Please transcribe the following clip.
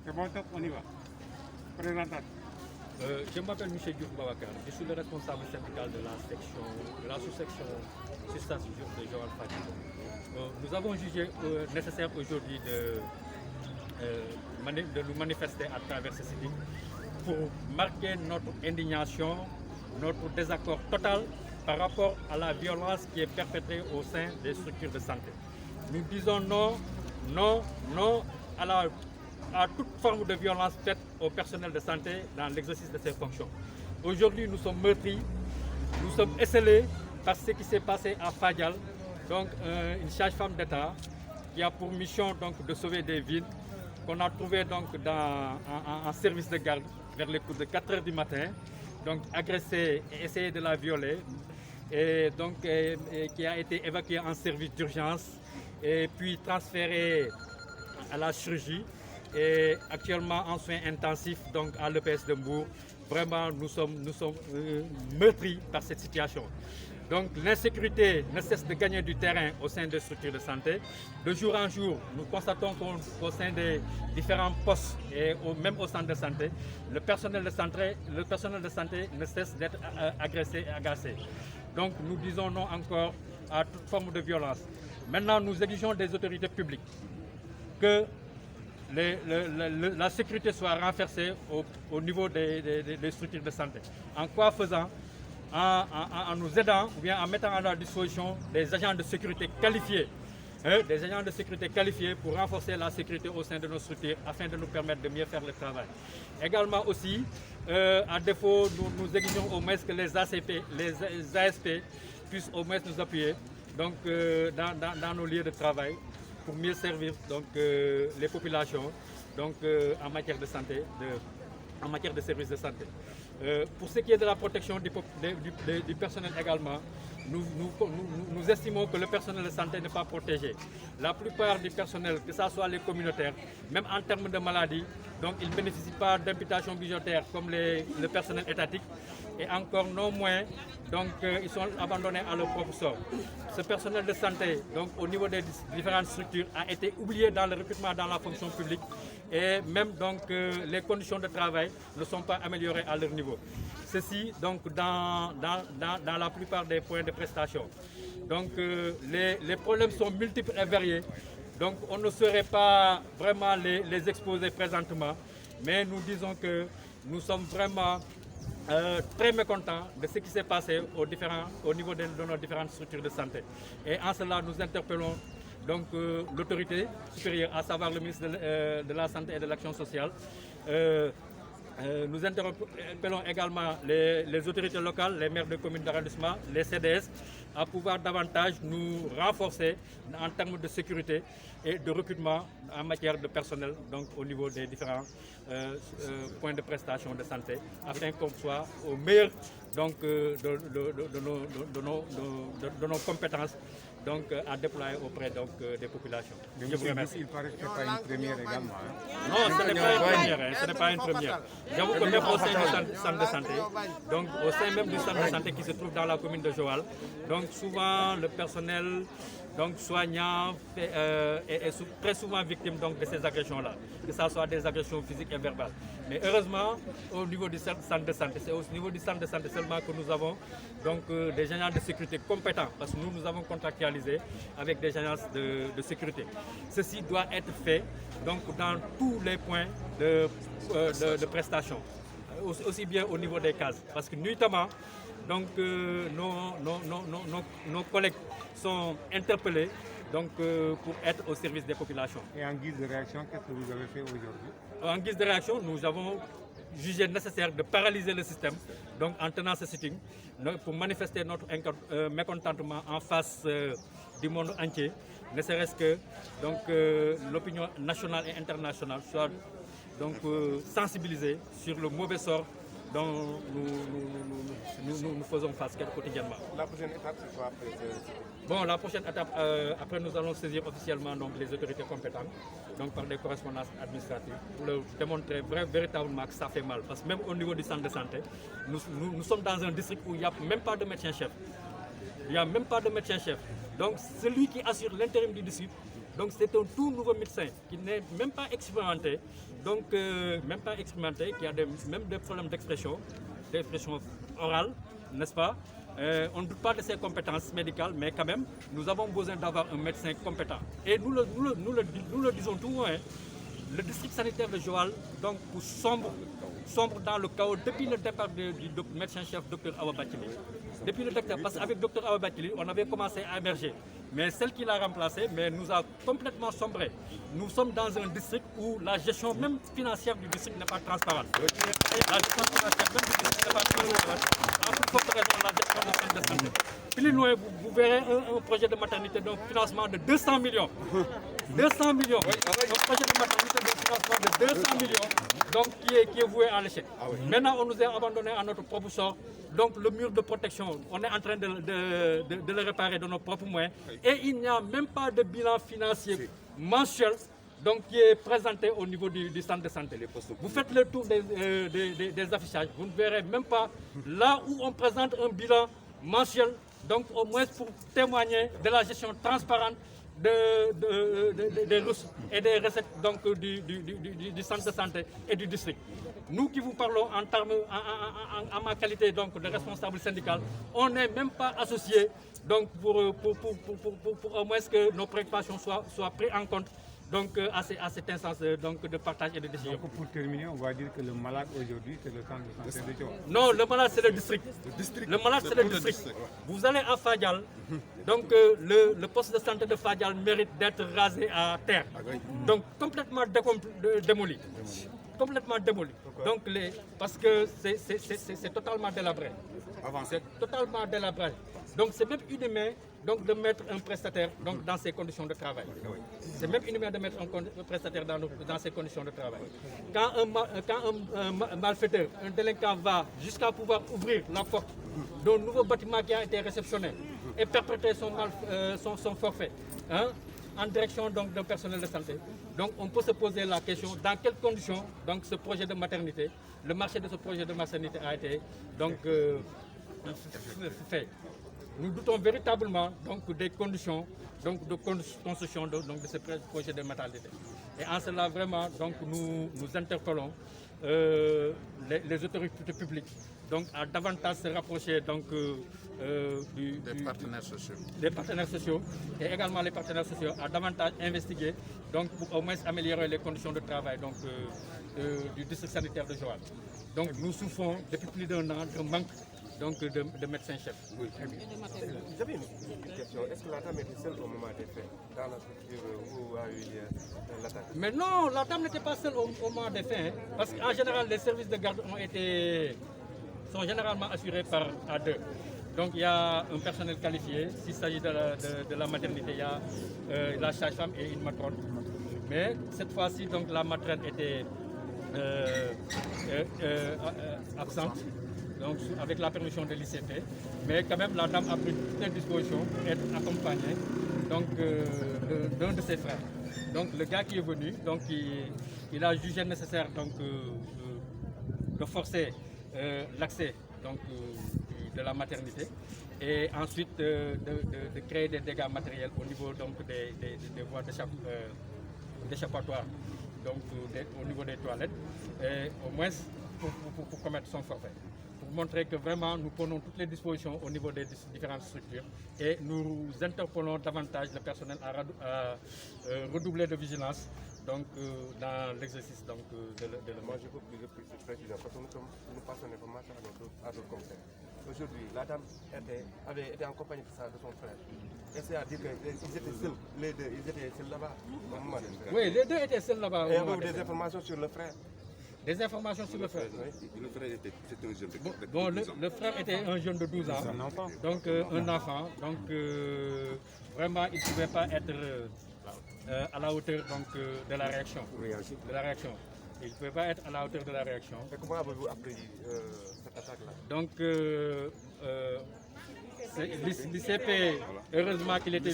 C'est bon, top, on y va. Présentation. Je m'appelle Michel Diouf Babacar, je suis le responsable syndical de la sous-section substance de Joal Fatick. Nous avons jugé nécessaire aujourd'hui de nous manifester à travers ce sitting pour marquer notre indignation, notre désaccord total par rapport à la violence qui est perpétrée au sein des structures de santé. Nous disons non, non, non à toute forme de violence faite au personnel de santé dans l'exercice de ses fonctions. Aujourd'hui, nous sommes meurtris, nous sommes esselés par ce qui s'est passé à Fadial, donc une sage-femme d'État qui a pour mission donc, de sauver des vies, qu'on a trouvé donc en service de garde vers les coups de 4 h du matin, donc agressée et essayé de la violer, et donc qui a été évacuée en service d'urgence et puis transférée à la chirurgie et actuellement en soins intensifs donc à l'EPS de Mbour. Vraiment, nous sommes meurtris par cette situation. Donc l'insécurité ne cesse de gagner du terrain au sein des structures de santé. De jour en jour, nous constatons qu'au sein des différents postes et même au centre de santé, le personnel de santé ne cesse d'être agressé et agacé. Donc nous disons non encore à toute forme de violence. Maintenant, nous exigeons des autorités publiques que la sécurité soit renforcée au niveau des structures de santé. En quoi faisant? En nous aidant ou bien en mettant à la disposition des agents de sécurité qualifiés. Des agents de sécurité qualifiés pour renforcer la sécurité au sein de nos structures afin de nous permettre de mieux faire le travail. Également aussi, à défaut, nous exigeons au moins que les ASP puissent au moins nous appuyer donc, dans nos lieux de travail pour mieux servir donc, les populations donc, en matière de santé, en matière de services de santé. Pour ce qui est de la protection du personnel également, nous estimons que le personnel de santé n'est pas protégé. La plupart du personnel, que ce soit les communautaires, même en termes de maladies, donc ils ne bénéficient pas d'imputation budgétaire comme le personnel étatique et encore non moins, donc ils sont abandonnés à leur propre sort. Ce personnel de santé, donc au niveau des différentes structures, a été oublié dans le recrutement dans la fonction publique et même donc les conditions de travail ne sont pas améliorées à leur niveau. Ceci donc dans la plupart des points de prestation. Donc les problèmes sont multiples et variés. Donc on ne saurait pas vraiment les exposer présentement, mais nous disons que nous sommes vraiment très mécontents de ce qui s'est passé au niveau de nos différentes structures de santé. Et en cela, nous interpellons donc l'autorité supérieure, à savoir le ministre de la Santé et de l'Action sociale. Nous interpellons également les autorités locales, les maires de communes d'arrondissement, les CDS, à pouvoir davantage nous renforcer en termes de sécurité et de recrutement en matière de personnel, donc au niveau des différents points de prestation de santé, afin qu'on soit au meilleur donc, de nos compétences donc, à déployer auprès donc, des populations. Je vous remercie. Il paraît que ce n'est pas une première également. Non, ce n'est pas une première. Ce n'est pas une première. J'avoue que même au sein du centre de santé, donc au sein même du centre de santé qui se trouve dans la commune de Joal, donc souvent le personnel donc soignant est très souvent victime donc, de ces agressions-là, que ce soit des agressions physiques et verbales. Mais heureusement, au niveau du centre de santé, c'est au niveau du centre de santé seulement que nous avons donc, des agents de sécurité compétents, parce que nous avons contractualisé avec des agences de sécurité. Ceci doit être fait donc, dans tous les points de prestation, aussi bien au niveau des cases, parce que nuitamment, donc, nos collègues sont interpellés donc, pour être au service des populations. Et en guise de réaction, qu'est-ce que vous avez fait aujourd'hui? En guise de réaction, nous avons jugé nécessaire de paralyser le système donc, en tenant ce sitting pour manifester notre mécontentement en face du monde entier, ne serait-ce que l'opinion nationale et internationale soit donc, sensibilisée sur le mauvais sort dont nous faisons face quotidiennement. La prochaine étape, c'est quoi après Bon, la prochaine étape, après nous allons saisir officiellement donc, les autorités compétentes, donc par des correspondances administratives, pour leur démontrer véritablement que ça fait mal. Parce que même au niveau du centre de santé, nous sommes dans un district où il n'y a même pas de médecin-chef. Il n'y a même pas de médecin-chef. Donc celui qui assure l'intérim du district, donc c'est un tout nouveau médecin qui n'est même pas expérimenté, donc même pas expérimenté, qui a même des problèmes d'expression orale, n'est-ce pas? On ne doute pas de ses compétences médicales, mais quand même, nous avons besoin d'avoir un médecin compétent. Et nous le disons tout loin, le district sanitaire de Joal donc, sombre dans le chaos depuis le départ du médecin-chef Dr Awa Bakili. Depuis le départ, parce qu'avec Dr Awa Bakili, on avait commencé à émerger. Mais celle qui l'a remplacé nous a complètement sombré. Nous sommes dans un district où la gestion même financière du district n'est pas transparente. La gestion financière même du district n'est pas transparente. En toute forte raison, la gestion du centre de santé. Plus loin, vous verrez un projet de maternité d'un financement de 200 millions. 200 millions. Un projet de maternité d'un financement de 200 millions donc, qui est voué à l'échec. Maintenant, on nous a abandonnés à notre propre sort. Donc le mur de protection, on est en train de le réparer de nos propres moyens. Et il n'y a même pas de bilan financier mensuel donc, qui est présenté au niveau du centre de santé. Vous faites le tour des affichages, vous ne verrez même pas là où on présente un bilan mensuel, donc au moins pour témoigner de la gestion transparente des ressources et des recettes donc, du centre de santé et du district. Nous qui vous parlons en ma qualité donc, de responsable syndical, on n'est même pas associés donc, pour au moins que nos préoccupations soient prises en compte donc, à cette instance donc, de partage et de décision. Donc pour terminer, on va dire que le malade aujourd'hui, c'est le centre de santé de Joal. Non, le malade, c'est le district. Le malade, c'est le district. Vous allez à Fadial, donc le poste de santé de Fadial mérite d'être rasé à terre. Donc complètement démoli. Complètement démoli. Donc, parce que c'est totalement délabré. C'est totalement délabré. Donc c'est même inhumain donc, de mettre un prestataire donc, dans ces conditions de travail. C'est même inhumain de mettre un prestataire dans ces conditions de travail. Quand un malfaiteur, un délinquant va jusqu'à pouvoir ouvrir la porte d'un nouveau bâtiment qui a été réceptionné et perpétrer son forfait en direction d'un personnel de santé, donc on peut se poser la question dans quelles conditions donc, ce projet de maternité, le marché de ce projet de maternité a été donc, fait. Nous doutons véritablement donc, des conditions donc, de construction de ce projet de maternité. Et en cela, vraiment, donc, nous interpellons les autorités publiques donc, à davantage se rapprocher donc, des partenaires sociaux et également les partenaires sociaux à davantage investiguer donc, pour au moins améliorer les conditions de travail donc, du district sanitaire de Joal. Donc nous souffrons depuis plus d'un an d'un manque donc, de médecins-chefs. Oui. J'avais une question. Est-ce que la dame était seule au moment des faits dans la structure où a eu l'attaque? Mais non, la dame n'était pas seule au moment des faits. Parce qu'en général, les services de garde sont généralement assurés par A2. Donc il y a un personnel qualifié. S'il s'agit de la maternité, il y a la sage-femme et une matrone. Mais cette fois-ci, donc la matrone était absente. Donc, avec la permission de l'ICP, mais quand même la dame a pris toutes les dispositions pour être accompagnée d'un de ses frères. Donc le gars qui est venu, donc, il a jugé nécessaire donc, de forcer l'accès de la maternité et ensuite de créer des dégâts matériels au niveau donc, des voies d'échappatoire, donc au niveau des toilettes, et au moins pour commettre son forfait. Pour montrer que vraiment nous prenons toutes les dispositions au niveau des différentes structures et nous interpellons davantage le personnel à redoubler de vigilance donc, dans l'exercice de Moi je veux plus de précision parce que nous passons l'information à d'autres confrères. Aujourd'hui, la dame avait été en compagnie de son frère. Et c'est à dire qu'ils étaient seuls, les deux, ils étaient seuls là-bas. Oui, les deux étaient seuls là-bas. Et vous avez des informations sur le frère? Des informations sur le frère. Oui. Le frère était un jeune de 12 ans. Le frère était un jeune de 12 ans. Un enfant. Donc un enfant. Donc vraiment, il ne pouvait pas être à la hauteur donc, de la réaction. Il ne pouvait pas être à la hauteur de la réaction. Et comment avez-vous appris cette attaque-là? Donc l'ICP, heureusement qu'il était